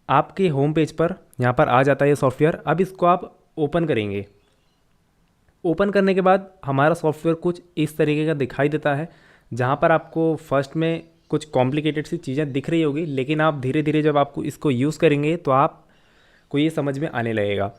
आपके home page पर यहाँ पर आ जाता है ये सॉफ्टवेयर। अब इसको आप ओपन करेंगे। ओपन करने के बाद हमारा सॉफ्टवेयर कुछ इस तरीके का दिखाई देता है, जहाँ पर आपको फर्स्ट में कुछ कॉम्प्लिकेटेड सी चीज़ें दिख रही होगी, लेकिन आप धीरे धीरे जब आपको इसको यूज़ करेंगे तो आपको ये समझ में आने लगेगा।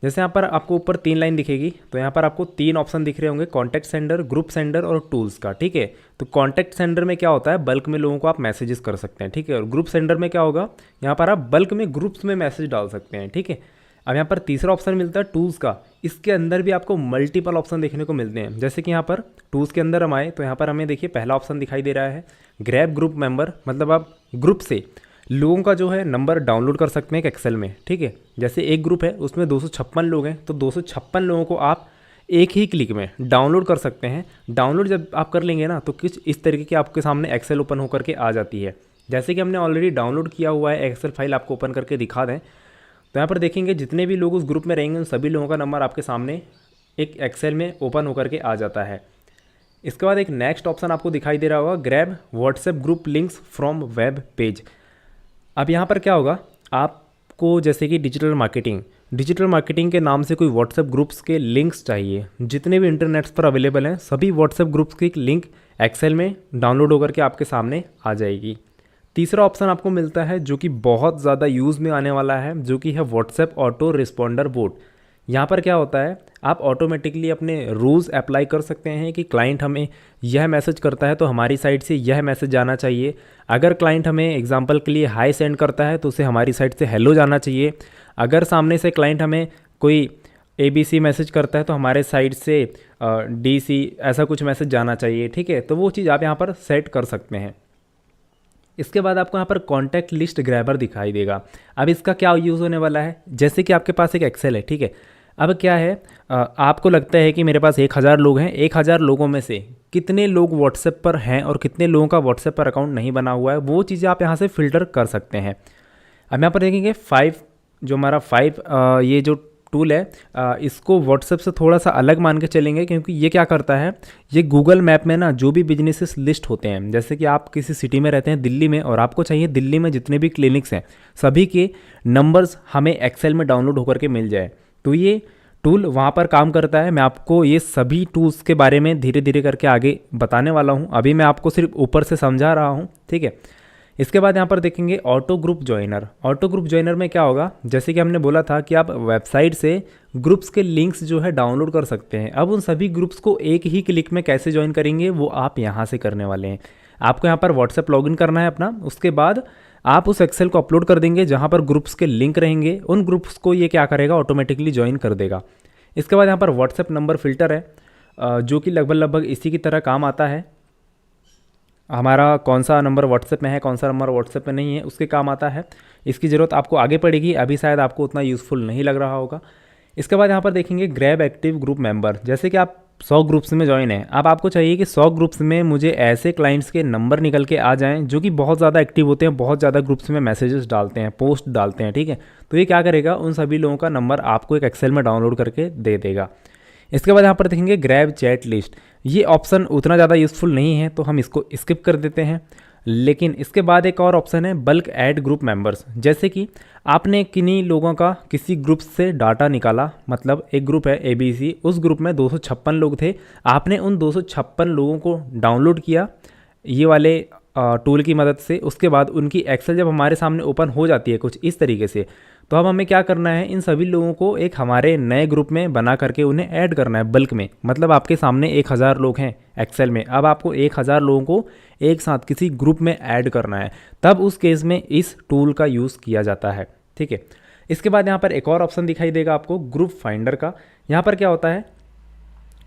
जैसे यहाँ पर आपको ऊपर 3 लाइन दिखेगी, तो यहाँ पर आपको 3 ऑप्शन दिख रहे होंगे, कॉन्टैक्ट सेंडर, ग्रुप सेंडर और टूल्स का। ठीक है, तो कॉन्टैक्ट सेंडर में क्या होता है, बल्क में लोगों को आप मैसेजेस कर सकते हैं। ठीक है, और ग्रुप सेंडर में क्या होगा, यहाँ पर आप बल्क में ग्रुप्स में मैसेज डाल सकते हैं। ठीक है, अब यहाँ पर तीसरा ऑप्शन मिलता है टूल्स का। इसके अंदर भी आपको मल्टीपल ऑप्शन देखने को मिलते हैं। जैसे कि यहाँ पर टूल्स के अंदर हम आए तो यहाँ पर हमें देखिए पहला ऑप्शन दिखाई दे रहा है ग्रैब ग्रुप मेंबर, मतलब आप ग्रुप से लोगों का जो है नंबर डाउनलोड कर सकते हैं एक एक्सेल में। ठीक है, जैसे एक ग्रुप है उसमें 256 लोग हैं, तो 256 लोगों को आप एक ही क्लिक में डाउनलोड कर सकते हैं। डाउनलोड जब आप कर लेंगे ना, तो कुछ इस तरीके की आपके सामने एक्सेल ओपन होकर के आ जाती है। जैसे कि हमने ऑलरेडी डाउनलोड किया हुआ है एक्सेल फाइल, आपको ओपन करके दिखा दें तो यहाँ पर देखेंगे जितने भी लोग उस ग्रुप में रहेंगे उन सभी लोगों का नंबर आपके सामने एक एक्सेल में ओपन होकर के आ जाता है। इसके बाद एक नेक्स्ट ऑप्शन आपको दिखाई दे रहा होगा grab WhatsApp group links from web page. अब यहाँ पर क्या होगा, आपको जैसे कि डिजिटल मार्केटिंग के नाम से कोई व्हाट्सएप ग्रुप्स के लिंक्स चाहिए, जितने भी इंटरनेट्स पर अवेलेबल हैं सभी व्हाट्सएप ग्रुप्स की लिंक एक्सेल में डाउनलोड होकर के आपके सामने आ जाएगी। तीसरा ऑप्शन आपको मिलता है जो कि बहुत ज़्यादा यूज़ में आने वाला है, जो कि है व्हाट्सएप ऑटो रिस्पॉन्डर बोट। यहाँ पर क्या होता है, आप ऑटोमेटिकली अपने रूल्स अप्लाई कर सकते हैं कि क्लाइंट हमें यह मैसेज करता है तो हमारी साइड से यह मैसेज जाना चाहिए। अगर क्लाइंट हमें एग्जांपल के लिए हाई सेंड करता है तो उसे हमारी साइड से हेलो जाना चाहिए। अगर सामने से क्लाइंट हमें कोई ABC मैसेज करता है तो हमारे साइड से DC ऐसा कुछ मैसेज जाना चाहिए। ठीक है, तो वो चीज़ आप यहाँ पर सेट कर सकते हैं। इसके बाद आपको यहाँ पर कॉन्टैक्ट लिस्ट ग्रैबर दिखाई देगा। अब इसका क्या यूज़ होने वाला है, जैसे कि आपके पास एक एक्सेल है। ठीक है, अब क्या है, आपको लगता है कि मेरे पास 1000 लोग हैं, 1000 लोगों में से कितने लोग व्हाट्सएप पर हैं और कितने लोगों का व्हाट्सएप पर अकाउंट नहीं बना हुआ है, वो चीज़ें आप यहाँ से फ़िल्टर कर सकते हैं। अब यहाँ पर देखेंगे 5 जो हमारा 5 ये जो टूल है, इसको व्हाट्सएप से थोड़ा सा अलग मान के चलेंगे, क्योंकि ये क्या करता है, ये गूगल मैप में ना जो भी बिजनेसेस लिस्ट होते हैं, जैसे कि आप किसी सिटी में रहते हैं दिल्ली में और आपको चाहिए दिल्ली में जितने भी क्लिनिक्स हैं सभी के नंबर्स हमें एक्सेल में डाउनलोड होकर के मिल जाए, तो ये टूल वहाँ पर काम करता है। मैं आपको ये सभी टूल्स के बारे में धीरे धीरे करके आगे बताने वाला हूँ, अभी मैं आपको सिर्फ ऊपर से समझा रहा हूँ। ठीक है, इसके बाद यहाँ पर देखेंगे auto group joiner. Auto group joiner में क्या होगा, जैसे कि हमने बोला था कि आप वेबसाइट से ग्रुप्स के लिंक्स जो है डाउनलोड कर सकते हैं। अब उन सभी ग्रुप्स को एक ही क्लिक में कैसे ज्वाइन करेंगे वो आप यहाँ से करने वाले हैं। आपको यहाँ पर व्हाट्सएप लॉगिन करना है अपना, उसके बाद आप उस एक्सेल को अपलोड कर देंगे जहाँ पर ग्रुप्स के लिंक रहेंगे। उन ग्रुप्स को ये क्या करेगा, ऑटोमेटिकली ज्वाइन कर देगा। इसके बाद यहाँ पर व्हाट्सएप नंबर फ़िल्टर है, जो कि लगभग इसी की तरह काम आता है। हमारा कौन सा नंबर व्हाट्सएप में है, कौन सा नंबर व्हाट्सएप में नहीं है, उसके काम आता है। इसकी ज़रूरत आपको आगे पड़ेगी, अभी शायद आपको उतना यूज़फुल नहीं लग रहा होगा। इसके बाद यहाँ पर देखेंगे ग्रैब एक्टिव ग्रुप मेंबर। जैसे कि आप 100 ग्रुप्स में ज्वाइन हैं, अब आपको चाहिए कि 100 ग्रुप्स में मुझे ऐसे क्लाइंट्स के नंबर निकल के आ जाएं जो कि बहुत ज़्यादा एक्टिव होते हैं, बहुत ज़्यादा ग्रुप्स में मैसेजेस डालते हैं, पोस्ट डालते हैं। ठीक है, तो ये क्या करेगा, उन सभी लोगों का नंबर आपको एक एक्सेल में डाउनलोड करके दे देगा। इसके बाद यहाँ पर देखेंगे ग्रैब चैट लिस्ट। ये ऑप्शन उतना ज़्यादा यूज़फुल नहीं है तो हम इसको स्किप कर देते हैं। लेकिन इसके बाद एक और ऑप्शन है बल्क ऐड ग्रुप मेंबर्स। जैसे कि आपने किन्हीं लोगों का किसी ग्रुप से डाटा निकाला, मतलब एक ग्रुप है ABC, उस ग्रुप में 256 लोग थे, आपने उन 256 लोगों को डाउनलोड किया ये वाले टूल की मदद से। उसके बाद उनकी एक्सेल जब हमारे सामने ओपन हो जाती है कुछ इस तरीके से, तो अब हमें क्या करना है, इन सभी लोगों को एक हमारे नए ग्रुप में बना करके उन्हें ऐड करना है बल्क में। मतलब आपके सामने 1000 लोग हैं एक्सेल में, अब आपको 1000 लोगों को एक साथ किसी ग्रुप में ऐड करना है, तब उस केस में इस टूल का यूज़ किया जाता है। ठीक है, इसके बाद यहाँ पर एक और ऑप्शन दिखाई देगा आपको ग्रुप फाइंडर का। यहाँ पर क्या होता है,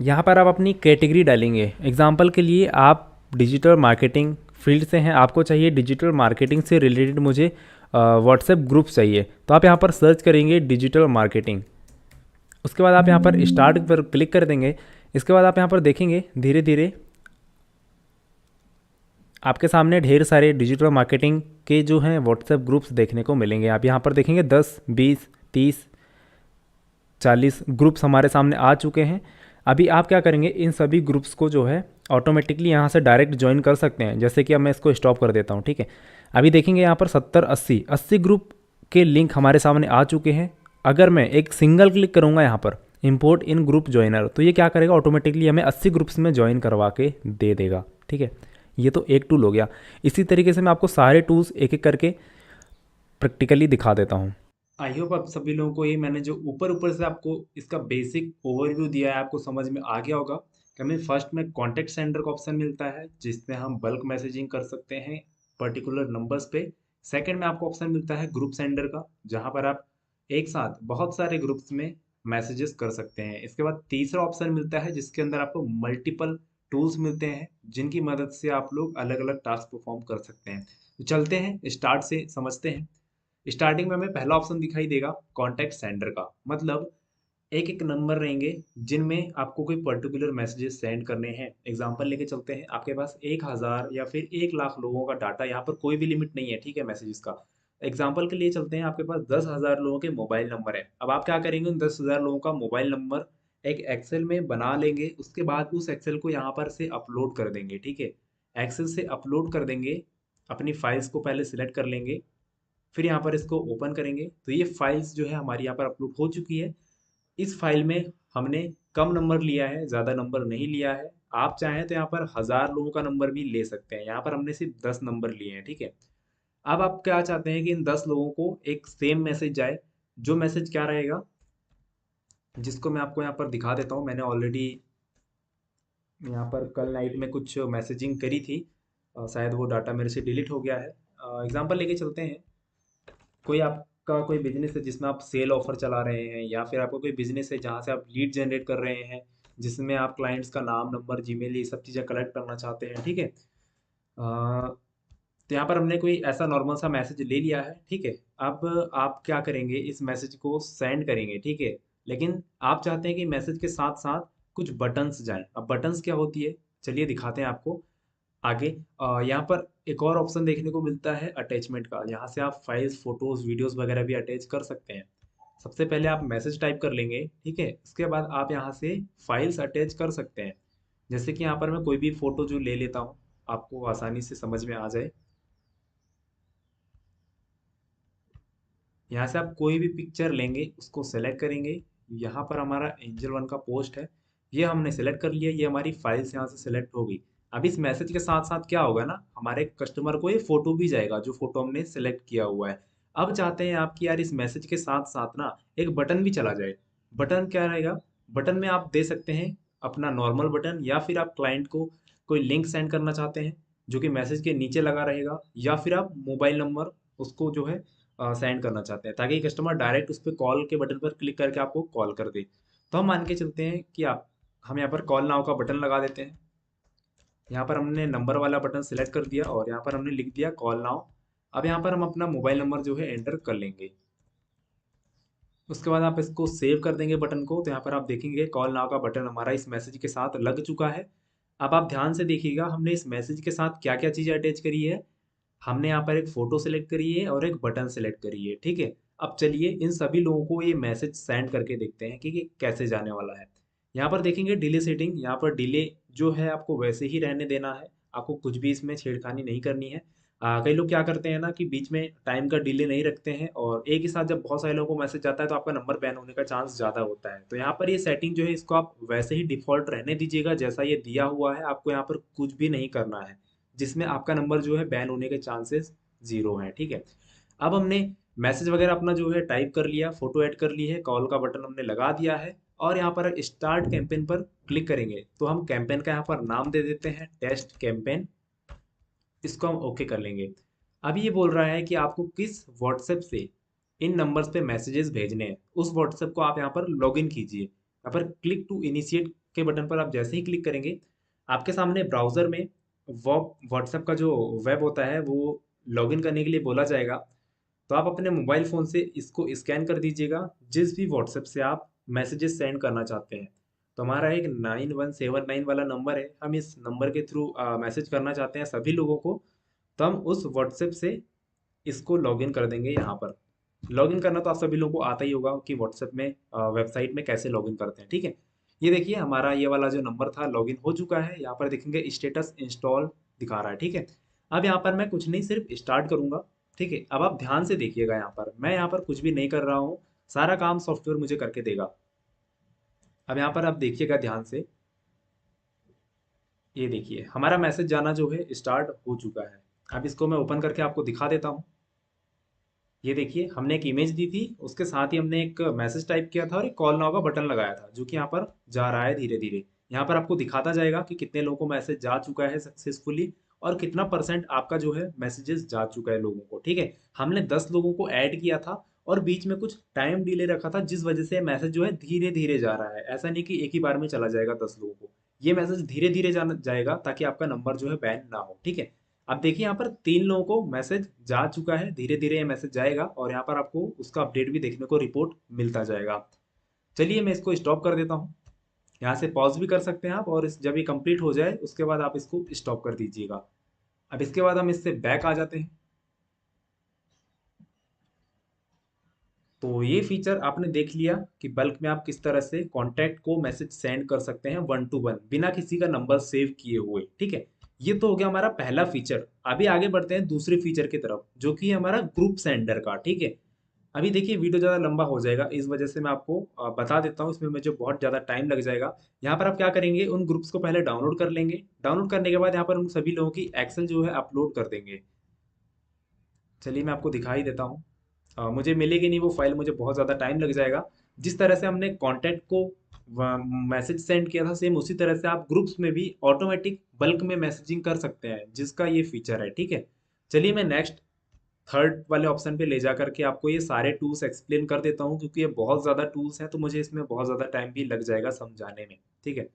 यहाँ पर आप अपनी कैटेगरी डालेंगे। एग्जाम्पल के लिए आप डिजिटल मार्केटिंग फील्ड से हैं, आपको चाहिए डिजिटल मार्केटिंग से रिलेटेड मुझे व्हाट्सएप ग्रुप चाहिए, तो आप यहाँ पर सर्च करेंगे डिजिटल मार्केटिंग। उसके बाद आप यहाँ पर स्टार्ट पर क्लिक कर देंगे। इसके बाद आप यहाँ पर देखेंगे धीरे धीरे आपके सामने ढेर सारे डिजिटल मार्केटिंग के जो हैं व्हाट्सएप ग्रुप्स देखने को मिलेंगे। आप यहाँ पर देखेंगे 10, 20, 30, 40 ग्रुप्स हमारे सामने आ चुके हैं। अभी आप क्या करेंगे, इन सभी ग्रुप्स को जो है ऑटोमेटिकली यहाँ से डायरेक्ट ज्वाइन कर सकते हैं। जैसे कि अब मैं इसको स्टॉप कर देता हूँ। ठीक है, अभी देखेंगे यहाँ पर 70, 80 ग्रुप के लिंक हमारे सामने आ चुके हैं। अगर मैं एक सिंगल क्लिक करूँगा यहाँ पर इंपोर्ट इन ग्रुप ज्वाइनर, तो ये क्या करेगा, ऑटोमेटिकली हमें 80 ग्रुप्स में ज्वाइन करवा के दे देगा। ठीक है, ये तो एक टूल हो गया। इसी तरीके से मैं आपको सारे टूल्स एक एक करके प्रैक्टिकली दिखा देता हूँ। आई होप आप सभी लोगों को ये मैंने जो ऊपर ऊपर से आपको इसका बेसिक ओवरव्यू दिया है आपको समझ में आ गया होगा। कि हमें फर्स्ट में कॉन्टैक्ट सेंटर का ऑप्शन मिलता है जिसमें हम बल्क मैसेजिंग कर सकते हैं पर्टिकुलर नंबर्स पे। सेकंड में आपको ऑप्शन मिलता है ग्रुप सेंडर का, जहाँ पर आप एक साथ बहुत सारे ग्रुप्स में मैसेजेस कर सकते हैं। इसके बाद तीसरा ऑप्शन मिलता है जिसके अंदर आपको मल्टीपल टूल्स मिलते हैं जिनकी मदद से आप लोग अलग अलग टास्क परफॉर्म कर सकते हैं। तो चलते हैं स्टार्ट से समझते हैं। स्टार्टिंग में हमें पहला ऑप्शन दिखाई देगा कॉन्टैक्ट सेंडर का, मतलब एक एक नंबर रहेंगे जिनमें आपको कोई पर्टिकुलर मैसेजेस सेंड करने हैं। एग्जांपल लेके चलते हैं, आपके पास 1000 या फिर 1 लाख लोगों का डाटा, यहाँ पर कोई भी लिमिट नहीं है, ठीक है, मैसेजेस का। एग्जांपल के लिए चलते हैं, आपके पास 10,000 लोगों के मोबाइल नंबर है। अब आप क्या करेंगे, उन 10,000 लोगों का मोबाइल नंबर एक एक्सेल में बना लेंगे, उसके बाद उस एक्सेल को यहाँ पर से अपलोड कर देंगे। ठीक है, एक्सेल से अपलोड कर देंगे, अपनी फाइल्स को पहले सिलेक्ट कर लेंगे, फिर यहाँ पर इसको ओपन करेंगे तो ये फाइल्स जो है हमारी यहाँ पर अपलोड हो चुकी है। इस फाइल में हमने कम नंबर लिया है, ज़्यादा नंबर नहीं लिया है। आप चाहें तो यहाँ पर 1000 लोगों का नंबर भी ले सकते हैं, यहाँ पर हमने सिर्फ 10 नंबर लिए हैं। ठीक है, अब आप क्या चाहते हैं कि इन 10 लोगों को एक सेम मैसेज जाए। जो मैसेज क्या रहेगा, जिसको मैं आपको यहाँ पर दिखा देता हूँ। मैंने ऑलरेडी यहाँ पर कल नाइट में कुछ मैसेजिंग करी थी, शायद वो डाटा मेरे से डिलीट हो गया है। एग्जाम्पल लेके चलते हैं, कोई आपका कोई बिजनेस है जिसमें आप सेल ऑफर चला रहे हैं, या फिर आपका कोई बिजनेस है जहाँ से आप लीड जनरेट कर रहे हैं, जिसमें आप क्लाइंट्स का नाम, नंबर, जीमेल, ये सब चीज़ें कलेक्ट करना चाहते हैं। ठीक है, तो यहाँ पर हमने कोई ऐसा नॉर्मल सा मैसेज ले लिया है। ठीक है, अब आप क्या करेंगे, इस मैसेज को सेंड करेंगे। ठीक है, लेकिन आप चाहते हैं कि मैसेज के साथ साथ कुछ बटन्स जाएं। अब बटन्स क्या होती है, चलिए दिखाते हैं आपको आगे। यहाँ पर एक और ऑप्शन देखने को मिलता है अटैचमेंट का, यहाँ से आप फाइल्स, फोटोज, वीडियोस वगैरह भी अटैच कर सकते हैं। सबसे पहले आप मैसेज टाइप कर लेंगे, ठीक है, उसके बाद आप यहाँ से फाइल्स अटैच कर सकते हैं। जैसे कि यहाँ पर मैं कोई भी फोटो जो ले लेता हूँ, आपको आसानी से समझ में आ जाए। यहाँ से आप कोई भी पिक्चर लेंगे, उसको सेलेक्ट करेंगे। यहाँ पर हमारा एंजल वन का पोस्ट है, ये हमने सेलेक्ट कर लिया, ये हमारी फाइल्स यहाँ से सेलेक्ट हो गई। अब इस मैसेज के साथ साथ क्या होगा ना, हमारे कस्टमर को ये फोटो भी जाएगा जो फोटो हमने सेलेक्ट किया हुआ है। अब चाहते हैं आप कि यार इस मैसेज के साथ साथ ना एक बटन भी चला जाए। बटन क्या रहेगा, बटन में आप दे सकते हैं अपना नॉर्मल बटन, या फिर आप क्लाइंट को कोई लिंक सेंड करना चाहते हैं जो कि मैसेज के नीचे लगा रहेगा, या फिर आप मोबाइल नंबर उसको जो है सेंड करना चाहते हैं ताकि कस्टमर डायरेक्ट उस पर कॉल के बटन पर क्लिक करके आपको कॉल कर दे। तो हम मान के चलते हैं कि आप हम यहाँ पर कॉल नाउ का बटन लगा देते हैं। यहाँ पर हमने नंबर वाला बटन सिलेक्ट कर दिया और यहाँ पर हमने लिख दिया कॉल नाउ। अब यहाँ पर हम अपना मोबाइल नंबर जो है एंटर कर लेंगे, उसके बाद आप इसको सेव कर देंगे बटन को। तो यहाँ पर आप देखेंगे कॉल नाउ का बटन हमारा इस मैसेज के साथ लग चुका है। अब आप ध्यान से देखिएगा हमने इस मैसेज के साथ क्या क्या चीज़ें अटैच करी है। हमने यहाँ पर एक फ़ोटो सेलेक्ट करी है और एक बटन सेलेक्ट करी है। ठीक है, अब चलिए इन सभी लोगों को ये मैसेज सेंड करके देखते हैं कि ये कैसे जाने वाला है। यहाँ पर देखेंगे डिले सेटिंग, यहाँ पर डिले जो है आपको वैसे ही रहने देना है, आपको कुछ भी इसमें छेड़खानी नहीं करनी है। कई लोग क्या करते हैं ना कि बीच में टाइम का डिले नहीं रखते हैं, और एक ही साथ जब बहुत सारे लोगों को मैसेज आता है तो आपका नंबर बैन होने का चांस ज़्यादा होता है। तो यहाँ पर ये सेटिंग जो है इसको आप वैसे ही डिफ़ॉल्ट रहने दीजिएगा जैसा ये दिया हुआ है, आपको यहाँ पर कुछ भी नहीं करना है जिसमें आपका नंबर जो है बैन होने के चांसेस ज़ीरो हैं। ठीक है, अब हमने मैसेज वगैरह अपना जो है टाइप कर लिया, फोटो ऐड कर ली है, कॉल का बटन हमने लगा दिया है, और यहाँ पर स्टार्ट कैंपेन पर क्लिक करेंगे तो हम कैंपेन का यहाँ पर नाम दे देते हैं टेस्ट कैंपेन। इसको हम ओके कर लेंगे। अब ये बोल रहा है कि आपको किस व्हाट्सएप से इन नंबर्स पे मैसेजेस भेजने हैं, उस व्हाट्सएप को आप यहाँ पर लॉगिन कीजिए। यहाँ पर क्लिक टू इनिशिएट के बटन पर आप जैसे ही क्लिक करेंगे, आपके सामने ब्राउज़र में वो व्हाट्सएप का जो वेब होता है वो लॉगिन करने के लिए बोला जाएगा। तो आप अपने मोबाइल फ़ोन से इसको स्कैन कर दीजिएगा जिस भी व्हाट्सएप से आप मैसेजेस सेंड करना चाहते हैं। तो हमारा एक 9179 वाला नंबर है, हम इस नंबर के थ्रू मैसेज करना चाहते हैं सभी लोगों को। तो हम उस व्हाट्सएप से इसको लॉगिन कर देंगे। यहाँ पर लॉगिन करना तो आप सभी लोगों को आता ही होगा कि व्हाट्सएप में वेबसाइट में कैसे लॉगिन करते हैं। ठीक है, ये देखिए हमारा ये वाला जो नंबर था लॉगिन हो चुका है। यहाँ पर देखेंगे स्टेटस इंस्टॉल दिखा रहा है। ठीक है, अब यहाँ पर मैं कुछ नहीं सिर्फ स्टार्ट करूँगा। ठीक है, अब आप ध्यान से देखिएगा, यहाँ पर मैं यहाँ पर कुछ भी नहीं कर रहा हूँ, सारा काम सॉफ्टवेयर मुझे करके देगा। अब यहाँ पर आप देखिएगा ध्यान से, ये देखिए हमारा मैसेज जाना जो है स्टार्ट हो चुका है। अब इसको मैं ओपन करके आपको दिखा देता हूँ। ये देखिए हमने एक इमेज दी थी, उसके साथ ही हमने एक मैसेज टाइप किया था और एक कॉल नाउ का बटन लगाया था, जो कि यहाँ पर जा रहा है धीरे धीरे। यहाँ पर आपको दिखाता जाएगा कि कितने लोगों को मैसेज जा चुका है सक्सेसफुली, और कितना परसेंट आपका जो है मैसेजेस जा चुका है लोगों को। ठीक है, हमने 10 लोगों को ऐड किया था और बीच में कुछ टाइम डिले रखा था, जिस वजह से मैसेज जो है धीरे धीरे जा रहा है। ऐसा नहीं कि एक ही बार में चला जाएगा 10 लोगों को, ये मैसेज धीरे धीरे जाना जाएगा ताकि आपका नंबर जो है बैन ना हो। ठीक है, अब देखिए यहाँ पर 3 लोगों को मैसेज जा चुका है, धीरे धीरे ये मैसेज जाएगा और यहाँ पर आपको उसका अपडेट भी देखने को रिपोर्ट मिलता जाएगा। चलिए मैं इसको स्टॉप कर देता हूँ। यहाँ से पॉज भी कर सकते हैं आप, और जब ये कंप्लीट हो जाए उसके बाद आप इसको स्टॉप कर दीजिएगा। अब इसके बाद हम इससे बैक आ जाते हैं। तो ये फीचर आपने देख लिया कि बल्क में आप किस तरह से कॉन्टैक्ट को मैसेज सेंड कर सकते हैं 1 to 1 बिना किसी का नंबर सेव किए हुए। ठीक है, ये तो हो गया हमारा पहला फीचर। अभी आगे बढ़ते हैं दूसरे फीचर की तरफ, जो कि है हमारा ग्रुप सेंडर का। ठीक है, अभी देखिए वीडियो ज़्यादा लंबा हो जाएगा, इस वजह से मैं आपको बता देता हूँ, इसमें मुझे बहुत ज़्यादा टाइम लग जाएगा। यहाँ पर आप क्या करेंगे, उन ग्रुप्स को पहले डाउनलोड कर लेंगे। डाउनलोड करने के बाद यहाँ पर उन सभी लोगों की एक्सेल जो है अपलोड कर देंगे। चलिए मैं आपको दिखाई देता हूँ। मुझे मिलेगी नहीं वो फाइल, मुझे बहुत ज़्यादा टाइम लग जाएगा। जिस तरह से हमने कॉन्टैक्ट को मैसेज सेंड किया था, सेम उसी तरह से आप ग्रुप्स में भी ऑटोमेटिक बल्क में मैसेजिंग कर सकते हैं, जिसका ये फीचर है। ठीक है, चलिए मैं नेक्स्ट थर्ड वाले ऑप्शन पे ले जा करके आपको ये सारे टूल्स एक्सप्लेन कर देता हूँ, क्योंकि ये बहुत ज़्यादा टूल्स हैं तो मुझे इसमें बहुत ज़्यादा टाइम भी लग जाएगा समझाने में। ठीक है,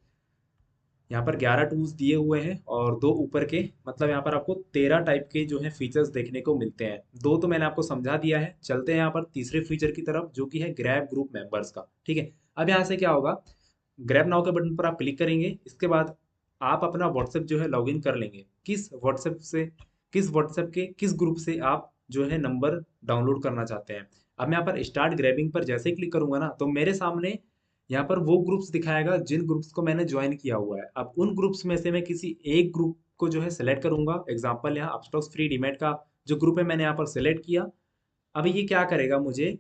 यहाँ पर 11 टूल्स दिए हुए हैं और दो ऊपर के, मतलब यहाँ पर आपको 13 टाइप के जो है फीचर्स देखने को मिलते हैं। दो तो मैंने आपको समझा दिया है। चलते हैं यहाँ पर तीसरे फीचर की तरफ, जो कि है ग्रैब ग्रुप मेंबर्स का। ठीक है, अब यहाँ से क्या होगा, ग्रैब नाउ के बटन पर आप क्लिक करेंगे, इसके बाद आप अपना व्हाट्सएप जो है लॉगिन कर लेंगे। किस व्हाट्सएप के किस ग्रुप से आप जो है नंबर डाउनलोड करना चाहते हैं। अब मैं यहाँ पर स्टार्ट ग्रैबिंग पर जैसे ही क्लिक करूंगा ना, तो मेरे सामने यहाँ पर वो ग्रुप्स दिखाएगा जिन ग्रुप्स को मैंने ज्वाइन किया हुआ है। अब उन ग्रुप्स में से मैं किसी एक ग्रुप को जो है सेलेक्ट करूंगा। एग्जांपल यहाँ अपस्टॉक्स फ्री डीमैट का जो ग्रुप है मैंने यहाँ पर सेलेक्ट किया। अब ये क्या करेगा, मुझे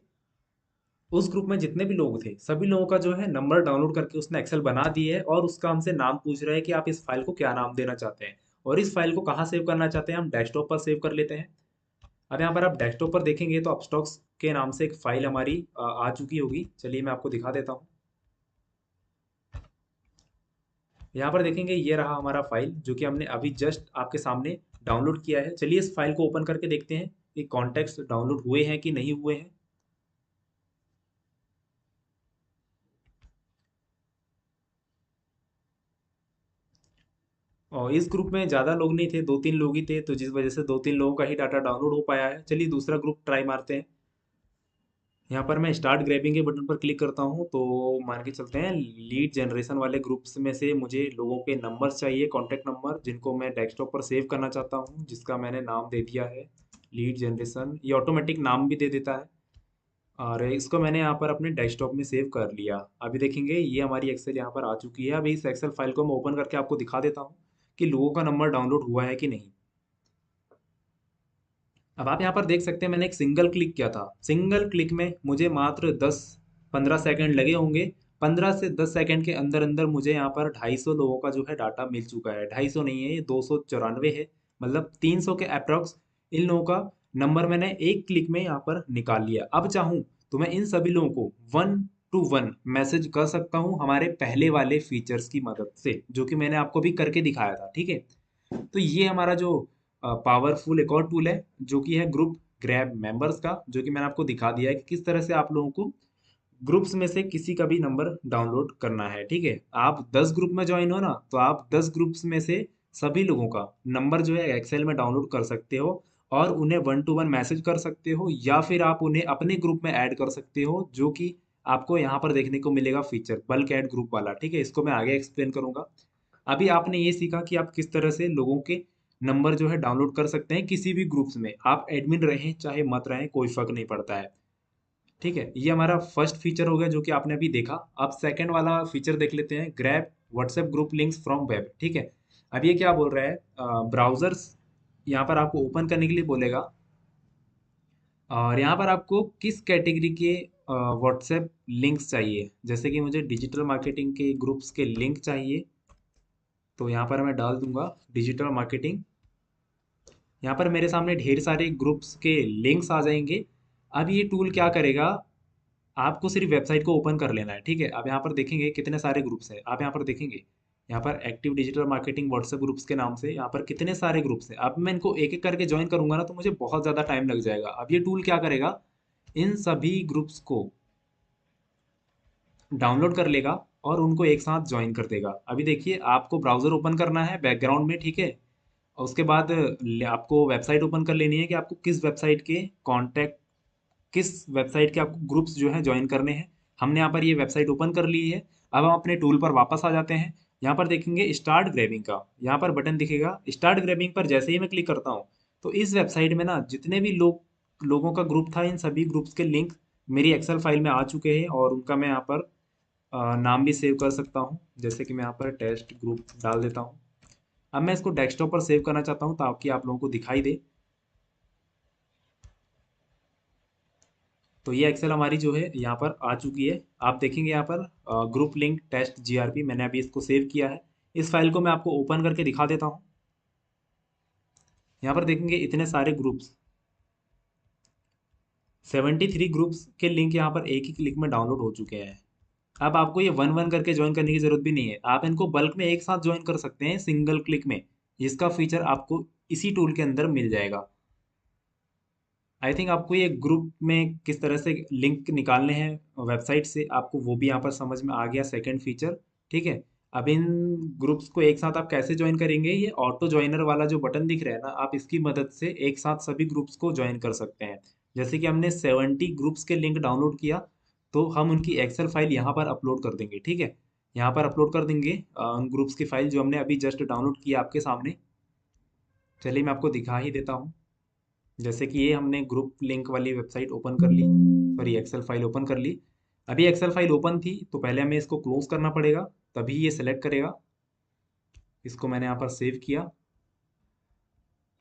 उस ग्रुप में जितने भी लोग थे सभी लोगों का जो है नंबर डाउनलोड करके उसने एक्सेल बना दी है, और उसका हमसे नाम पूछ रहा है कि आप इस फाइल को क्या नाम देना चाहते हैं, और इस फाइल को कहाँ सेव करना चाहते हैं। हम डेस्कटॉप पर सेव कर लेते हैं। अब यहाँ पर आप डेस्कटॉप पर देखेंगे तो अपस्टॉक्स के नाम से एक फाइल हमारी आ चुकी होगी। चलिए मैं आपको दिखा देता हूँ। यहाँ पर देखेंगे ये रहा हमारा फाइल, जो कि हमने अभी जस्ट आपके सामने डाउनलोड किया है। चलिए इस फाइल को ओपन करके देखते हैं कि कॉन्टेक्स्ट डाउनलोड हुए हैं कि नहीं हुए हैं। और इस ग्रुप में ज़्यादा लोग नहीं थे, 2-3 लोग ही थे, तो जिस वजह से 2-3 लोगों का ही डाटा डाउनलोड हो पाया है। चलिए दूसरा ग्रुप ट्राई मारते हैं। यहाँ पर मैं स्टार्ट ग्रैबिंग के बटन पर क्लिक करता हूँ, तो मान के चलते हैं लीड जनरेशन वाले ग्रुप्स में से मुझे लोगों के नंबर्स चाहिए, कॉन्टैक्ट नंबर, जिनको मैं डेस्कटॉप पर सेव करना चाहता हूँ, जिसका मैंने नाम दे दिया है लीड जनरेशन। ये ऑटोमेटिक नाम भी दे देता है, और इसको मैंने यहाँ पर अपने डेस्कटॉप में सेव कर लिया। अभी देखेंगे ये हमारी एक्सेल यहाँ पर आ चुकी है। अभी इस एक्सेल फाइल को मैं ओपन करके आपको दिखा देता हूँ कि लोगों का नंबर डाउनलोड हुआ है कि नहीं। अब आप यहाँ पर देख सकते हैं मैंने एक सिंगल क्लिक किया था। सिंगल क्लिक में मुझे मात्र 10-15 सेकंड लगे होंगे। 15 से 10 सेकंड के अंदर अंदर मुझे यहाँ पर 250 लोगों का जो है डाटा मिल चुका है। 250 नहीं है, ये 294 है, मतलब 300 के अप्रॉक्स इन लोगों का नंबर मैंने एक क्लिक में यहाँ पर निकाल लिया। अब चाहूँ तो मैं इन सभी लोगों को 1 to 1 मैसेज कर सकता हूँ हमारे पहले वाले फीचर्स की मदद से, जो कि मैंने आपको भी करके दिखाया था। ठीक है, तो ये हमारा जो पावरफुल एक और टूल है, जो कि है ग्रुप ग्रैब मेंबर्स का, जो कि मैंने आपको दिखा दिया है कि किस तरह से आप लोगों को ग्रुप्स में से किसी का भी नंबर डाउनलोड करना है। ठीक है, आप 10 ग्रुप में ज्वाइन हो ना, तो आप 10 ग्रुप्स में से सभी लोगों का नंबर जो है एक्सेल में डाउनलोड कर सकते हो, और उन्हें 1 to 1 मैसेज कर सकते हो, या फिर आप उन्हें अपने ग्रुप में ऐड कर सकते हो, जो कि आपको यहाँ पर देखने को मिलेगा फीचर बल्क ऐड ग्रुप वाला। ठीक है, इसको मैं आगे एक्सप्लेन करूंगा। अभी आपने ये सीखा कि आप किस तरह से लोगों के नंबर जो है डाउनलोड कर सकते हैं किसी भी ग्रुप्स में। आप एडमिन रहें चाहे मत रहें, कोई फर्क नहीं पड़ता है। ठीक है, ये हमारा फर्स्ट फीचर हो गया जो कि आपने अभी देखा। अब सेकंड वाला फीचर देख लेते हैं, grab WhatsApp group links from web. ठीक है, अब ये क्या बोल रहा है, ब्राउजर्स यहाँ पर आपको ओपन करने के लिए बोलेगा। और यहाँ पर आपको किस कैटेगरी के व्हाट्सएप लिंक्स चाहिए, जैसे कि मुझे डिजिटल मार्केटिंग के ग्रुप्स के लिंक चाहिए, तो यहाँ पर मैं डाल दूंगा डिजिटल मार्केटिंग। यहाँ पर मेरे सामने ढेर सारे ग्रुप्स के लिंक्स आ जाएंगे। अब ये टूल क्या करेगा, आपको सिर्फ वेबसाइट को ओपन कर लेना है, ठीक है। अब यहाँ पर देखेंगे कितने सारे ग्रुप्स हैं, आप यहाँ पर देखेंगे, यहाँ पर active digital marketing WhatsApp groups के नाम से यहाँ पर कितने सारे ग्रुप्स हैं। अब मैं इनको एक एक करके ज्वाइन करूंगा ना तो मुझे बहुत ज़्यादा टाइम लग जाएगा। अब ये टूल क्या करेगा, इन सभी ग्रुप्स को डाउनलोड कर लेगा और उनको एक साथ ज्वाइन कर देगा। अभी देखिए, आपको ब्राउज़र ओपन करना है बैकग्राउंड में, ठीक है। और उसके बाद आपको वेबसाइट ओपन कर लेनी है कि आपको किस वेबसाइट के कॉन्टैक्ट, किस वेबसाइट के आपको ग्रुप्स जो हैं ज्वाइन करने हैं। हमने यहाँ पर ये वेबसाइट ओपन कर ली है। अब हम अपने टूल पर वापस आ जाते हैं। यहाँ पर देखेंगे स्टार्ट ग्रैबिंग का यहाँ पर बटन दिखेगा। स्टार्ट ग्रैबिंग पर जैसे ही मैं क्लिक करता हूँ तो इस वेबसाइट में ना जितने भी लोगों का ग्रुप था, इन सभी ग्रुप्स के लिंक मेरी एक्सेल फाइल में आ चुके हैं और उनका मैं यहाँ पर नाम भी सेव कर सकता हूँ। जैसे कि मैं यहाँ पर टेस्ट ग्रुप डाल देता हूँ। अब मैं इसको डेस्कटॉप पर सेव करना चाहता हूँ ताकि आप लोगों को दिखाई दे। तो ये एक्सेल हमारी जो है यहाँ पर आ चुकी है। आप देखेंगे यहाँ पर ग्रुप लिंक टेस्ट जीआरपी, मैंने अभी इसको सेव किया है। इस फाइल को मैं आपको ओपन करके दिखा देता हूँ। यहाँ पर देखेंगे इतने सारे ग्रुप्स, 73 ग्रुप्स के लिंक यहाँ पर एक ही क्लिक में डाउनलोड हो चुके हैं। अब आपको ये वन वन करके ज्वाइन करने की जरूरत भी नहीं है, आप इनको बल्क में एक साथ ज्वाइन कर सकते हैं सिंगल क्लिक में। जिसका फीचर आपको इसी टूल के अंदर मिल जाएगा। आई थिंक आपको ये ग्रुप में किस तरह से लिंक निकालने हैं वेबसाइट से, आपको वो भी यहाँ पर समझ में आ गया सेकंड फीचर, ठीक है। अब इन ग्रुप्स को एक साथ आप कैसे ज्वाइन करेंगे, ये ऑटो ज्वाइनर वाला जो बटन दिख रहा है ना, आप इसकी मदद से एक साथ सभी ग्रुप्स को ज्वाइन कर सकते हैं। जैसे कि हमने 70 ग्रुप्स के लिंक डाउनलोड किया, तो हम उनकी एक्सेल फाइल यहाँ पर अपलोड कर देंगे, ठीक है। यहाँ पर अपलोड कर देंगे उन ग्रुप्स की फाइल जो हमने अभी जस्ट डाउनलोड किया आपके सामने। चलिए मैं आपको दिखा ही देता हूँ। जैसे कि ये हमने ग्रुप लिंक वाली वेबसाइट ओपन कर ली, सॉरी एक्सेल फाइल ओपन कर ली। अभी एक्सेल फाइल ओपन थी तो पहले हमें इसको क्लोज करना पड़ेगा, तभी ये सेलेक्ट करेगा। इसको मैंने यहाँ पर सेव किया।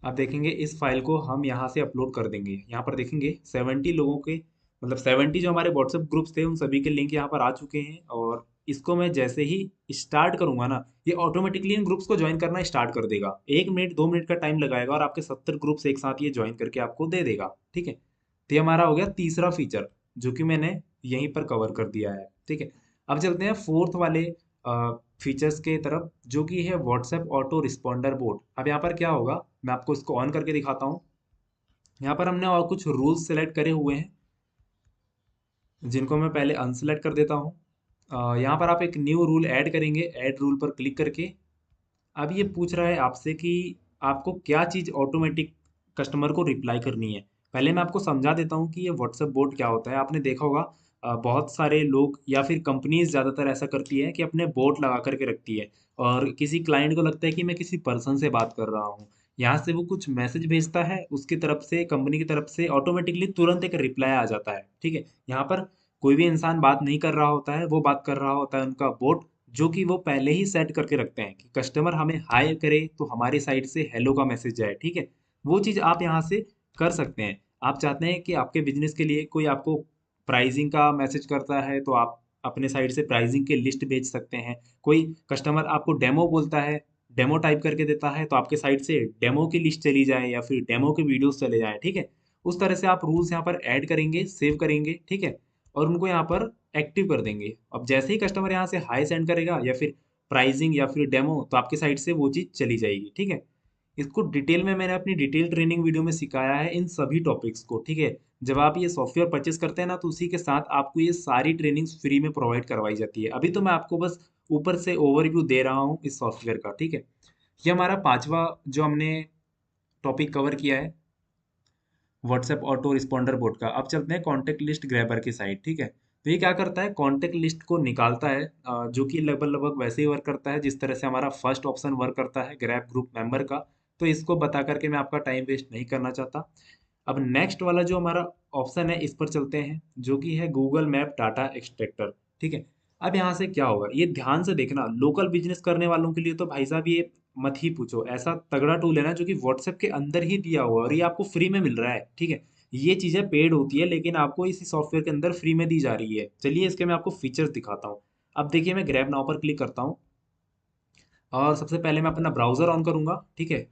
आप देखेंगे इस फाइल को हम यहाँ से अपलोड कर देंगे। यहाँ पर देखेंगे 70 लोगों के, मतलब 70 जो हमारे व्हाट्सएप ग्रुप्स थे उन सभी के लिंक यहाँ पर आ चुके हैं। और इसको मैं जैसे ही स्टार्ट करूंगा ना, ये ऑटोमेटिकली इन ग्रुप्स को ज्वाइन करना स्टार्ट कर देगा। 1 मिनट 2 मिनट का टाइम लगाएगा और आपके 70 ग्रुप्स एक साथ ये ज्वाइन करके आपको दे देगा, ठीक है। तो ये हमारा हो गया तीसरा फीचर जो कि मैंने यहीं पर कवर कर दिया है, ठीक है। अब चलते हैं फोर्थ वाले फीचर्स के तरफ, जो कि है व्हाट्सएप ऑटो रिस्पॉन्डर बोट। अब यहाँ पर क्या होगा, मैं आपको इसको ऑन करके दिखाता हूँ। यहाँ पर हमने और कुछ रूल्स सेलेक्ट करे हुए हैं जिनको मैं पहले अनसेलेक्ट कर देता हूँ। यहाँ पर आप एक न्यू रूल ऐड करेंगे, ऐड रूल पर क्लिक करके। अब ये पूछ रहा है आपसे कि आपको क्या चीज़ ऑटोमेटिक कस्टमर को रिप्लाई करनी है। पहले मैं आपको समझा देता हूँ कि ये व्हाट्सएप बोट क्या होता है। आपने देखा होगा बहुत सारे लोग या फिर कंपनीज ज़्यादातर ऐसा करती है कि अपने बोट लगा करके रखती है, और किसी क्लाइंट को लगता है कि मैं किसी पर्सन से बात कर रहा हूँ। यहाँ से वो कुछ मैसेज भेजता है, उसकी तरफ से, कंपनी की तरफ से ऑटोमेटिकली तुरंत एक रिप्लाई आ जाता है, ठीक है। यहाँ पर कोई भी इंसान बात नहीं कर रहा होता है, वो बात कर रहा होता है उनका बोट, जो कि वो पहले ही सेट करके रखते हैं कि कस्टमर हमें हाय करे तो हमारी साइड से हेलो का मैसेज जाए, ठीक है। वो चीज़ आप यहाँ से कर सकते हैं। आप चाहते हैं कि आपके बिजनेस के लिए कोई आपको प्राइसिंग का मैसेज करता है तो आप अपने साइड से प्राइसिंग के लिस्ट भेज सकते हैं। कोई कस्टमर आपको डेमो बोलता है, डेमो टाइप करके देता है, तो आपके साइड से डेमो की लिस्ट चली जाए या फिर डेमो के वीडियोस चले जाएँ, ठीक है। उस तरह से आप रूल्स यहाँ पर ऐड करेंगे, सेव करेंगे, ठीक है, और उनको यहाँ पर एक्टिव कर देंगे। अब जैसे ही कस्टमर यहाँ से हाई सेंड करेगा या फिर प्राइसिंग या फिर डेमो, तो आपकी साइड से वो चीज़ चली जाएगी, ठीक है। इसको डिटेल में मैंने अपनी डिटेल ट्रेनिंग वीडियो में सिखाया है इन सभी टॉपिक्स को, ठीक है। जब आप ये सॉफ्टवेयर परचेस करते हैं ना तो उसी के साथ आपको ये सारी ट्रेनिंग्स फ्री में प्रोवाइड करवाई जाती है। अभी तो मैं आपको बस ऊपर से ओवरव्यू दे रहा हूँ इस सॉफ्टवेयर का, ठीक है। ये हमारा पांचवा जो हमने टॉपिक कवर किया है व्हाट्सएप ऑटो रिस्पॉन्डर बोट का। अब चलते हैं कॉन्टेक्ट लिस्ट ग्रैबर की साइड, ठीक है। तो ये क्या करता है, कॉन्टेक्ट लिस्ट को निकालता है, जो कि लगभग लगभग वैसे ही वर्क करता है जिस तरह से हमारा फर्स्ट ऑप्शन वर्क करता है ग्रैब ग्रुप मेंबर का। तो इसको बता करके मैं आपका टाइम वेस्ट नहीं करना चाहता। अब नेक्स्ट वाला जो हमारा ऑप्शन है इस पर चलते हैं, जो कि है गूगल मैप डाटा एक्सट्रैक्टर, ठीक है। अब यहाँ से क्या होगा, ये ध्यान से देखना, लोकल बिजनेस करने वालों के लिए तो भाई साहब ये मत ही पूछो, ऐसा तगड़ा टूल है ना जो कि व्हाट्सएप के अंदर ही दिया हुआ है और ये आपको फ्री में मिल रहा है, ठीक है। ये चीज़ें पेड होती है, लेकिन आपको इसी सॉफ्टवेयर के अंदर फ्री में दी जा रही है। चलिए इसके मैं आपको फीचर्स दिखाता हूँ। अब देखिए मैं ग्रैब नाउ पर क्लिक करता हूँ और सबसे पहले मैं अपना ब्राउज़र ऑन करूँगा, ठीक है।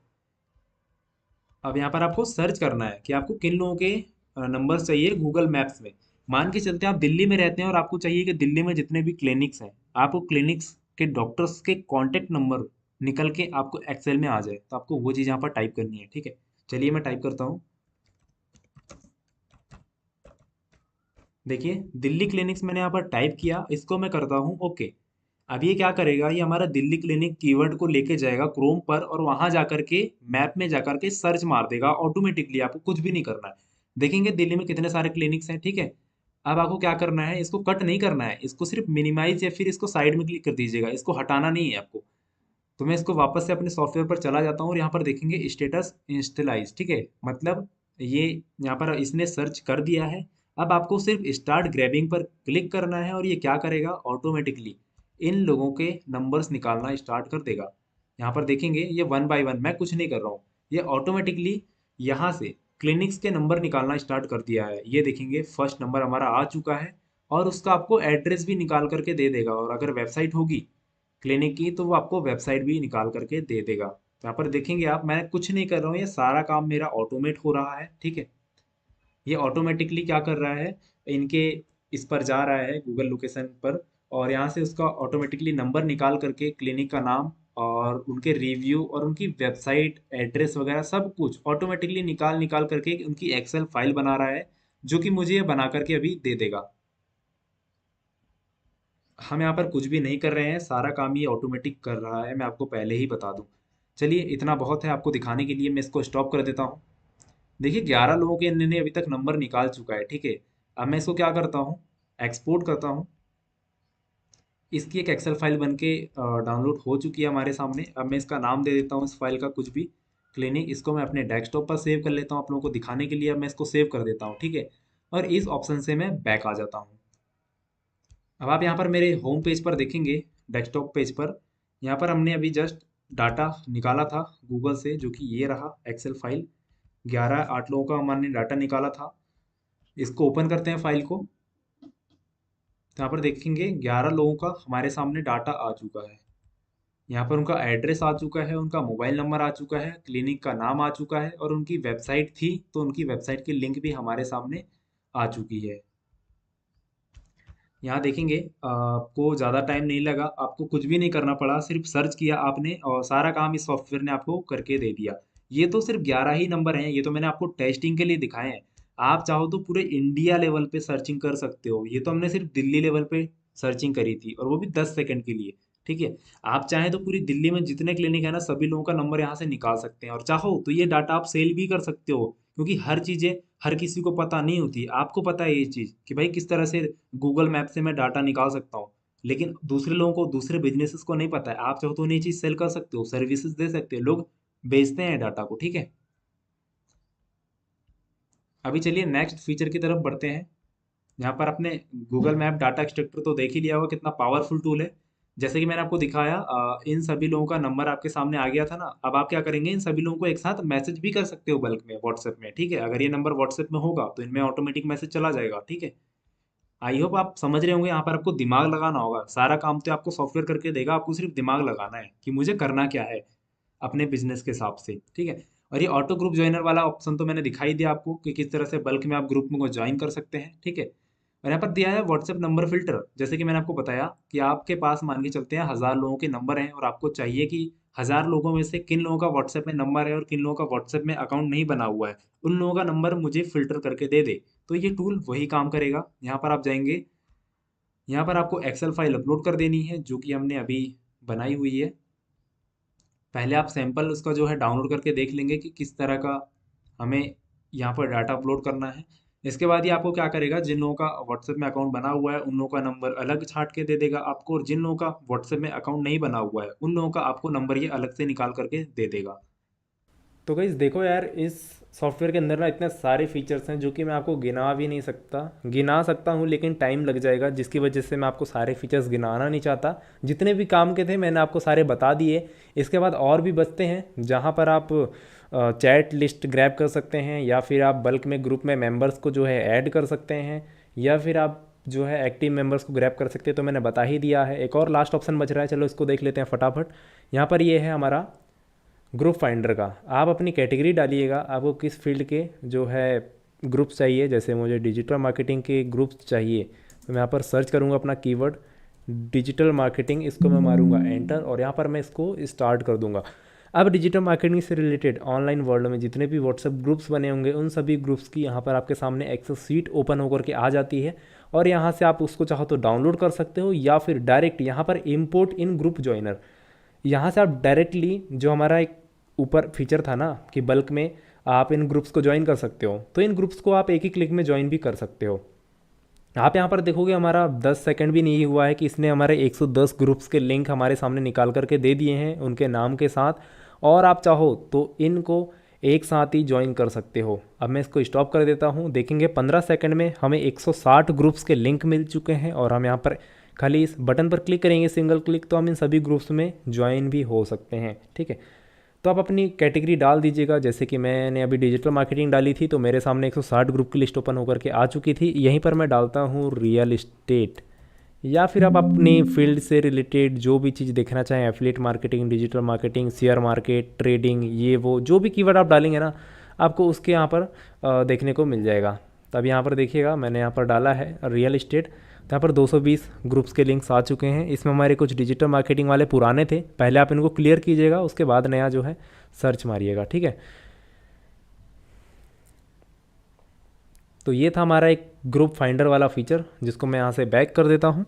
अब यहाँ पर आपको सर्च करना है कि आपको किन लोगों के नंबर्स चाहिए गूगल मैप्स में। मान के चलते हैं आप दिल्ली में रहते हैं और आपको चाहिए कि दिल्ली में जितने भी क्लिनिक्स हैं, आपको क्लिनिक्स के डॉक्टर्स के कॉन्टैक्ट नंबर निकल के आपको एक्सेल में आ जाए, तो आपको वो चीज़ यहाँ पर टाइप करनी है, ठीक है। चलिए मैं टाइप करता हूँ। देखिए दिल्ली क्लिनिक्स मैंने यहाँ पर टाइप किया, इसको मैं करता हूँ ओके। अब ये क्या करेगा, ये हमारा दिल्ली क्लिनिक कीवर्ड को लेके जाएगा क्रोम पर और वहां जाकर के मैप में जाकर के सर्च मार देगा ऑटोमेटिकली, आपको कुछ भी नहीं करना है। देखेंगे दिल्ली में कितने सारे क्लिनिक्स हैं, ठीक है। अब आपको क्या करना है, इसको कट नहीं करना है, इसको सिर्फ मिनिमाइज या फिर इसको साइड में क्लिक कर दीजिएगा, इसको हटाना नहीं है आपको। तो मैं इसको वापस से अपने सॉफ्टवेयर पर चला जाता हूँ और यहाँ पर देखेंगे स्टेटस इंस्टलाइज, ठीक है। मतलब ये यहाँ पर इसने सर्च कर दिया है। अब आपको सिर्फ स्टार्ट ग्रैबिंग पर क्लिक करना है और ये क्या करेगा, ऑटोमेटिकली इन लोगों के नंबर्स निकालना स्टार्ट कर देगा। यहाँ पर देखेंगे ये वन बाय वन, मैं कुछ नहीं कर रहा हूँ, ये ऑटोमेटिकली यहाँ से क्लिनिक्स के नंबर निकालना स्टार्ट कर दिया है। ये देखेंगे फर्स्ट नंबर हमारा आ चुका है और उसका आपको एड्रेस भी निकाल करके दे देगा, और अगर वेबसाइट होगी क्लिनिक की तो वो आपको वेबसाइट भी निकाल करके दे देगा। तो यहाँ पर देखेंगे आप, मैं कुछ नहीं कर रहा हूँ, ये सारा काम मेरा ऑटोमेट हो रहा है, ठीक है। ये ऑटोमेटिकली क्या कर रहा है, इनके इस पर जा रहा है गूगल लोकेशन पर, और यहाँ से उसका ऑटोमेटिकली नंबर निकाल करके क्लिनिक का नाम और उनके रिव्यू और उनकी वेबसाइट एड्रेस वगैरह सब कुछ ऑटोमेटिकली निकाल निकाल करके उनकी एक्सेल फाइल बना रहा है, जो कि मुझे ये बना करके अभी दे देगा। हम यहाँ पर कुछ भी नहीं कर रहे हैं, सारा काम ये ऑटोमेटिक कर रहा है, मैं आपको पहले ही बता दूं। चलिए इतना बहुत है आपको दिखाने के लिए, मैं इसको स्टॉप कर देता हूँ। देखिए 11 लोगों के ने अभी तक नंबर निकाल चुका है, ठीक है। अब मैं इसको क्या करता हूँ, एक्सपोर्ट करता हूँ। इसकी एक एक्सेल फाइल बन के डाउनलोड हो चुकी है हमारे सामने। अब मैं इसका नाम दे देता हूँ इस फाइल का कुछ भी, क्लिनिक। इसको मैं अपने डेस्कटॉप पर सेव कर लेता हूँ आप लोगों को दिखाने के लिए। अब मैं इसको सेव कर देता हूँ, ठीक है। और इस ऑप्शन से मैं बैक आ जाता हूँ। अब आप यहाँ पर मेरे होम पेज पर देखेंगे, डेस्कटॉप पेज पर, यहाँ पर हमने अभी जस्ट डाटा निकाला था गूगल से, जो कि ये रहा एक्सेल फाइल। 11 8 लोगों का हमने डाटा निकाला था। इसको ओपन करते हैं फाइल को। तो यहाँ पर देखेंगे 11 लोगों का हमारे सामने डाटा आ चुका है। यहाँ पर उनका एड्रेस आ चुका है, उनका मोबाइल नंबर आ चुका है, क्लिनिक का नाम आ चुका है, और उनकी वेबसाइट थी तो उनकी वेबसाइट की लिंक भी हमारे सामने आ चुकी है। यहाँ देखेंगे आपको ज़्यादा टाइम नहीं लगा, आपको कुछ भी नहीं करना पड़ा, सिर्फ सर्च किया आपने और सारा काम इस सॉफ्टवेयर ने आपको करके दे दिया। ये तो सिर्फ 11 ही नंबर हैं, ये तो मैंने आपको टेस्टिंग के लिए दिखाए हैं। आप चाहो तो पूरे इंडिया लेवल पे सर्चिंग कर सकते हो। ये तो हमने सिर्फ दिल्ली लेवल पे सर्चिंग करी थी, और वो भी 10 सेकंड के लिए, ठीक है। आप चाहें तो पूरी दिल्ली में जितने क्लिनिक है ना, सभी लोगों का नंबर यहाँ से निकाल सकते हैं, और चाहो तो ये डाटा आप सेल भी कर सकते हो, क्योंकि हर चीज़ें हर किसी को पता नहीं होती। आपको पता है ये चीज़ कि भाई किस तरह से गूगल मैप से मैं डाटा निकाल सकता हूँ, लेकिन दूसरे लोगों को, दूसरे बिजनेसेस को नहीं पता है। आप चाहो तो उन्हें ये चीज़ सेल कर सकते हो, सर्विसेज दे सकते हो, लोग बेचते हैं डाटा को, ठीक है। अभी चलिए नेक्स्ट फीचर की तरफ बढ़ते हैं। यहाँ पर आपने गूगल मैप डाटा एक्सट्रैक्टर तो देख ही लिया होगा, कितना पावरफुल टूल है। जैसे कि मैंने आपको दिखाया, इन सभी लोगों का नंबर आपके सामने आ गया था ना। अब आप क्या करेंगे, इन सभी लोगों को एक साथ मैसेज भी कर सकते हो बल्क में व्हाट्सएप में, ठीक है। अगर ये नंबर व्हाट्सएप में होगा तो इनमें ऑटोमेटिक मैसेज चला जाएगा, ठीक है। आई होप आप समझ रहे होंगे, यहाँ पर आपको दिमाग लगाना होगा। सारा काम तो आपको सॉफ्टवेयर करके देगा, आपको सिर्फ दिमाग लगाना है कि मुझे करना क्या है अपने बिजनेस के हिसाब से, ठीक है। और ये ऑटो ग्रुप ज्वाइनर वाला ऑप्शन तो मैंने दिखाई दिया आपको कि किस तरह से बल्क में आप ग्रुप में को ज्वाइन कर सकते हैं, ठीक है। और यहाँ पर दिया है व्हाट्सएप नंबर फिल्टर। जैसे कि मैंने आपको बताया कि आपके पास मान के चलते हैं 1000 लोगों के नंबर हैं, और आपको चाहिए कि 1000 लोगों में से किन लोगों का व्हाट्सएप में नंबर है और किन लोगों का व्हाट्सएप में अकाउंट नहीं बना हुआ है, उन लोगों का नंबर मुझे फिल्टर करके दे दे। तो ये टूल वही काम करेगा। यहाँ पर आप जाएंगे, यहाँ पर आपको एक्सेल फाइल अपलोड कर देनी है, जो कि हमने अभी बनाई हुई है। पहले आप सैंपल उसका जो है डाउनलोड करके देख लेंगे कि किस तरह का हमें यहाँ पर डाटा अपलोड करना है। इसके बाद ये आपको क्या करेगा, जिन लोगों का व्हाट्सएप में अकाउंट बना हुआ है उन लोगों का नंबर अलग छांट के दे देगा आपको, और जिन लोगों का व्हाट्सएप में अकाउंट नहीं बना हुआ है उन लोगों का आपको नंबर ये अलग से निकाल करके दे देगा। तो गाइस देखो यार, इस सॉफ्टवेयर के अंदर ना इतने सारे फीचर्स हैं जो कि मैं आपको गिना सकता हूँ, लेकिन टाइम लग जाएगा, जिसकी वजह से मैं आपको सारे फीचर्स गिनाना नहीं चाहता। जितने भी काम के थे मैंने आपको सारे बता दिए। इसके बाद और भी बचते हैं जहाँ पर आप चैट लिस्ट ग्रैब कर सकते हैं, या फिर आप बल्क में ग्रुप में मेंबर्स को जो है ऐड कर सकते हैं, या फिर आप जो है एक्टिव मेंबर्स को ग्रैब कर सकते हैं। तो मैंने बता ही दिया है। एक और लास्ट ऑप्शन बच रहा है, चलो इसको देख लेते हैं फटाफट। यहाँ पर ये है हमारा ग्रुप फाइंडर का। आप अपनी कैटेगरी डालिएगा, आपको किस फील्ड के जो है ग्रुप्स चाहिए। जैसे मुझे डिजिटल मार्केटिंग के ग्रुप्स चाहिए, तो मैं यहाँ पर सर्च करूँगा अपना कीवर्ड डिजिटल मार्केटिंग, इसको मैं मारूंगा एंटर, और यहाँ पर मैं इसको स्टार्ट कर दूंगा। अब डिजिटल मार्केटिंग से रिलेटेड ऑनलाइन वर्ल्ड में जितने भी व्हाट्सएप ग्रुप्स बने होंगे, उन सभी ग्रुप्स की यहाँ पर आपके सामने एक्सेस सीट ओपन होकर के आ जाती है, और यहाँ से आप उसको चाहो तो डाउनलोड कर सकते हो, या फिर डायरेक्ट यहाँ पर इंपोर्ट इन ग्रुप ज्वाइनर, यहाँ से आप डायरेक्टली जो हमारा एक ऊपर फीचर था ना कि बल्क में आप इन ग्रुप्स को ज्वाइन कर सकते हो, तो इन ग्रुप्स को आप एक ही क्लिक में ज्वाइन भी कर सकते हो। आप यहाँ पर देखोगे हमारा 10 सेकंड भी नहीं हुआ है कि इसने हमारे 110 ग्रुप्स के लिंक हमारे सामने निकाल करके दे दिए हैं उनके नाम के साथ, और आप चाहो तो इनको एक साथ ही ज्वाइन कर सकते हो। अब मैं इसको स्टॉप कर देता हूँ। देखेंगे 15 सेकंड में हमें 160 ग्रुप्स के लिंक मिल चुके हैं, और हम यहाँ पर खाली इस बटन पर क्लिक करेंगे, सिंगल क्लिक, तो हम इन सभी ग्रुप्स में ज्वाइन भी हो सकते हैं। ठीक है, तो आप अपनी कैटेगरी डाल दीजिएगा। जैसे कि मैंने अभी डिजिटल मार्केटिंग डाली थी, तो मेरे सामने 160 ग्रुप की लिस्ट ओपन होकर के आ चुकी थी। यहीं पर मैं डालता हूँ रियल इस्टेट, या फिर आप अपनी फील्ड से रिलेटेड जो भी चीज़ देखना चाहें, affiliate marketing, digital marketing, share market, trading, ये वो जो भी कीवर्ड आप डालेंगे ना, आपको उसके यहाँ पर देखने को मिल जाएगा। तब यहाँ पर देखिएगा मैंने यहाँ पर डाला है रियल इस्टेट, तो यहाँ पर 220 ग्रुप्स के लिंक्स आ चुके हैं। इसमें हमारे कुछ डिजिटल मार्केटिंग वाले पुराने थे, पहले आप इनको क्लियर कीजिएगा, उसके बाद नया जो है सर्च मारिएगा। ठीक है, तो ये था हमारा एक ग्रुप फाइंडर वाला फीचर, जिसको मैं यहाँ से बैक कर देता हूँ।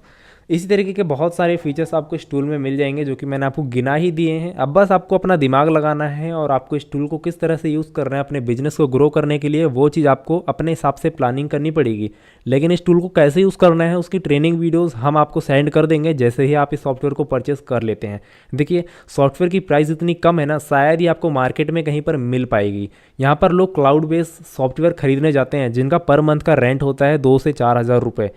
इसी तरीके के बहुत सारे फीचर्स आपको इस टूल में मिल जाएंगे, जो कि मैंने आपको गिना ही दिए हैं। अब बस आपको अपना दिमाग लगाना है, और आपको इस टूल को किस तरह से यूज़ करना है अपने बिजनेस को ग्रो करने के लिए, वो चीज़ आपको अपने हिसाब से प्लानिंग करनी पड़ेगी। लेकिन इस टूल को कैसे यूज़ करना है उसकी ट्रेनिंग वीडियोज़ हम आपको सेंड कर देंगे जैसे ही आप इस सॉफ्टवेयर को परचेस कर लेते हैं। देखिए, सॉफ्टवेयर की प्राइस इतनी कम है ना, शायद ही आपको मार्केट में कहीं पर मिल पाएगी। यहाँ पर लोग क्लाउड बेस्ड सॉफ्टवेयर खरीदने जाते हैं, जिनका पर मंथ का रेंट होता है 2 से 4 हज़ार रुपये।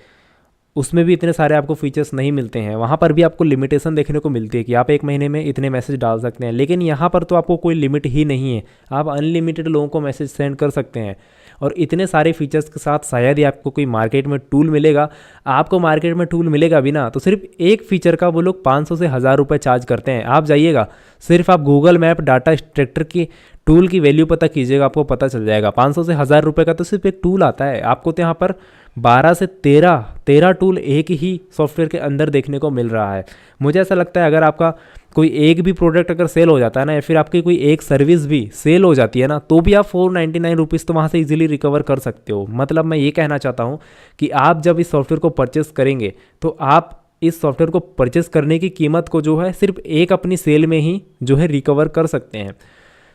उसमें भी इतने सारे आपको फीचर्स नहीं मिलते हैं। वहाँ पर भी आपको लिमिटेशन देखने को मिलती है कि आप एक महीने में इतने मैसेज डाल सकते हैं, लेकिन यहाँ पर तो आपको कोई लिमिट ही नहीं है। आप अनलिमिटेड लोगों को मैसेज सेंड कर सकते हैं, और इतने सारे फीचर्स के साथ शायद ही आपको कोई मार्केट में टूल मिलेगा। आपको मार्केट में टूल मिलेगा भी ना, तो सिर्फ एक फीचर का वो लोग 500 से 1000 रुपये चार्ज करते हैं। आप जाइएगा, सिर्फ आप गूगल मैप डाटा एक्सट्रैक्टर की टूल की वैल्यू पता कीजिएगा, आपको पता चल जाएगा। 500 से 1000 रुपये का तो सिर्फ एक टूल आता है। आपको तो यहाँ पर 12 से 13 टूल एक ही सॉफ्टवेयर के अंदर देखने को मिल रहा है। मुझे ऐसा लगता है अगर आपका कोई एक भी प्रोडक्ट अगर सेल हो जाता है ना, या फिर आपकी कोई एक सर्विस भी सेल हो जाती है ना, तो भी आप 499 रुपीज़ तो वहाँ से इजीली रिकवर कर सकते हो। मतलब मैं ये कहना चाहता हूँ कि आप जब इस सॉफ्टवेयर को परचेस करेंगे, तो आप इस सॉफ्टवेयर को परचेस करने की कीमत को जो है सिर्फ एक अपनी सेल में ही जो है रिकवर कर सकते हैं।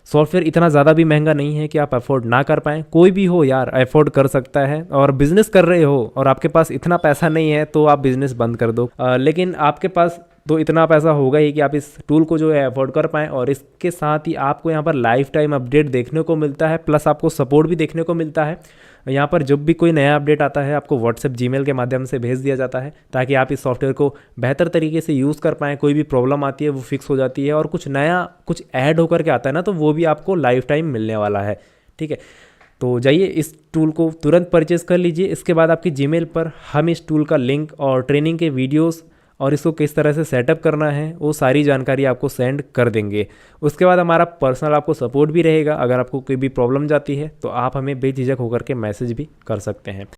सॉफ्टवेयर इतना ज़्यादा भी महंगा नहीं है कि आप अफोर्ड ना कर पाएँ। कोई भी हो यार अफोर्ड कर सकता है, और बिज़नेस कर रहे हो और आपके पास इतना पैसा नहीं है तो आप बिज़नेस बंद कर दो। लेकिन आपके पास तो इतना पैसा होगा ही कि आप इस टूल को जो है अफोर्ड कर पाएँ, और इसके साथ ही आपको यहाँ पर लाइफ टाइम अपडेट देखने को मिलता है, प्लस आपको सपोर्ट भी देखने को मिलता है। यहाँ पर जब भी कोई नया अपडेट आता है आपको व्हाट्सएप जीमेल के माध्यम से भेज दिया जाता है, ताकि आप इस सॉफ्टवेयर को बेहतर तरीके से यूज़ कर पाएँ। कोई भी प्रॉब्लम आती है वो फिक्स हो जाती है, और कुछ नया कुछ ऐड होकर के आता है ना, तो वो भी आपको लाइफ टाइम मिलने वाला है। ठीक है, तो जाइए इस टूल को तुरंत परचेज़ कर लीजिए। इसके बाद आपकी जीमेल पर हम इस टूल का लिंक और ट्रेनिंग के वीडियोस और इसको किस तरह से सेटअप करना है वो सारी जानकारी आपको सेंड कर देंगे। उसके बाद हमारा पर्सनल आपको सपोर्ट भी रहेगा। अगर आपको कोई भी प्रॉब्लम जाती है तो आप हमें बेझिझक होकर के मैसेज भी कर सकते हैं।